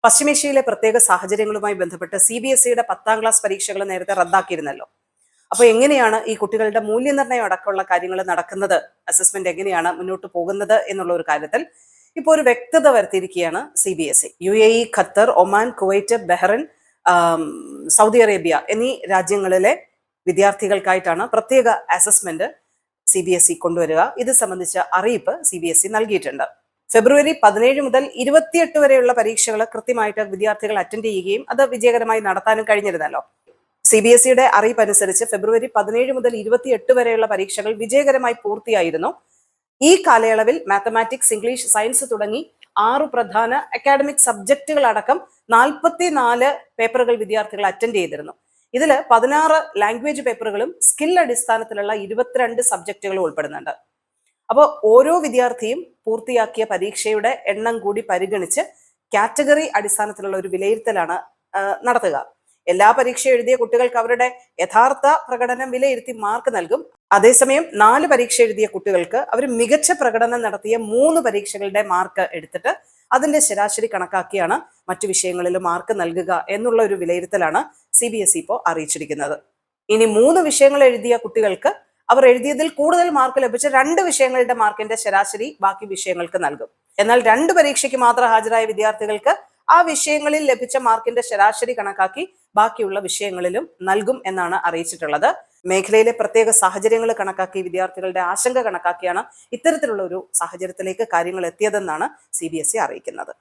പശ്ചിമേഷ്യയിലെ പ്രത്യേക സാഹചര്യങ്ങളുമായി ബന്ധപ്പെട്ട് CBSEയുടെ 10ാം ക്ലാസ് പരീക്ഷകൾ നേരത്തെ റദ്ദാക്കിയിരുന്നല്ലോ. അപ്പോൾ എങ്ങനെയാണ് ഈ കുട്ടികളുടെ മൂല്യനിർണ്ണയം അടക്കമുള്ള കാര്യങ്ങൾ നടക്കുന്നത്, അസസ്മെന്റ് എങ്ങനെയാണ് മുന്നോട്ട് പോകുന്നത് എന്നുള്ള ഒരു കാര്യത്തിൽ ഇപ്പോൾ ഒരു വ്യക്തത വരുത്തിയിരിക്കുകയാണ് CBSE. UAE, Qatar, Oman, Kuwait, Bahrain, Saudi Arabia എന്നീ രാജ്യങ്ങളിലെ വിദ്യാർത്ഥികൾക്കായിട്ടാണ് പ്രത്യേക അസസ്മെന്റ് CBSE കൊണ്ടുവരിക. ഇത് സംബന്ധിച്ച അറിയിപ്പ് CBSE നൽകിയിട്ടുണ്ട്. ഫെബ്രുവരി 17 മുതൽ 28 വരെയുള്ള പരീക്ഷകൾ കൃത്യമായിട്ട് വിദ്യാർത്ഥികൾ അറ്റൻഡ് ചെയ്യുകയും അത് വിജയകരമായി നടത്താനും കഴിഞ്ഞിരുന്നല്ലോ. CBSEയുടെ അറിയിപ്പ് അനുസരിച്ച് ഫെബ്രുവരി 17 മുതൽ 28 വരെയുള്ള പരീക്ഷകൾ വിജയകരമായി പൂർത്തിയായിരുന്നു. ഈ കാലയളവിൽ മാത്തമാറ്റിക്സ്, ഇംഗ്ലീഷ്, സയൻസ് തുടങ്ങി 6 പ്രധാന അക്കാഡമിക് സബ്ജക്റ്റുകൾ അടക്കം 44 പേപ്പറുകൾ വിദ്യാർത്ഥികൾ അറ്റൻഡ് ചെയ്തിരുന്നു. ഇതിൽ 16 ലാംഗ്വേജ് പേപ്പറുകളും സ്കിൽ അടിസ്ഥാനത്തിലുള്ള 22 സബ്ജക്റ്റുകളും ഉൾപ്പെടുന്നുണ്ട്. അപ്പോൾ ഓരോ വിദ്യാർത്ഥിയും പൂർത്തിയാക്കിയ പരീക്ഷയുടെ എണ്ണം കൂടി പരിഗണിച്ച് കാറ്റഗറി അടിസ്ഥാനത്തിലുള്ള ഒരു വിലയിരുത്തലാണ് നടത്തുക. എല്ലാ പരീക്ഷ എഴുതിയ കുട്ടികൾക്ക് അവരുടെ യഥാർത്ഥ പ്രകടനം വിലയിരുത്തി മാർക്ക് നൽകും. അതേസമയം 4 പരീക്ഷ എഴുതിയ കുട്ടികൾക്ക് അവർ മികച്ച പ്രകടനം നടത്തിയ 3 പരീക്ഷകളുടെ മാർക്ക് എടുത്തിട്ട് അതിന്റെ ശരാശരി കണക്കാക്കിയാണ് മറ്റു വിഷയങ്ങളിൽ മാർക്ക് നൽകുക എന്നുള്ള ഒരു വിലയിരുത്തലാണ് CBSE ഇപ്പോൾ അറിയിച്ചിരിക്കുന്നത്. ഇനി 3 വിഷയങ്ങൾ എഴുതിയ കുട്ടികൾക്ക് അവർ എഴുതിയതിൽ കൂടുതൽ മാർക്ക് ലഭിച്ച 2 വിഷയങ്ങളുടെ മാർക്കിന്റെ ശരാശരി ബാക്കി വിഷയങ്ങൾക്ക് നൽകും. എന്നാൽ 2 പരീക്ഷയ്ക്ക് മാത്രം ഹാജരായ വിദ്യാർത്ഥികൾക്ക് ആ വിഷയങ്ങളിൽ ലഭിച്ച മാർക്കിന്റെ ശരാശരി കണക്കാക്കി ബാക്കിയുള്ള വിഷയങ്ങളിലും നൽകും എന്നാണ് അറിയിച്ചിട്ടുള്ളത്. മേഖലയിലെ പ്രത്യേക സാഹചര്യങ്ങൾ കണക്കാക്കി വിദ്യാർത്ഥികളുടെ ആശങ്ക കണക്കാക്കിയാണ് ഇത്തരത്തിലുള്ള ഒരു സാഹചര്യത്തിലേക്ക് കാര്യങ്ങൾ എത്തിയതെന്നാണ് CBSE അറിയിക്കുന്നത്.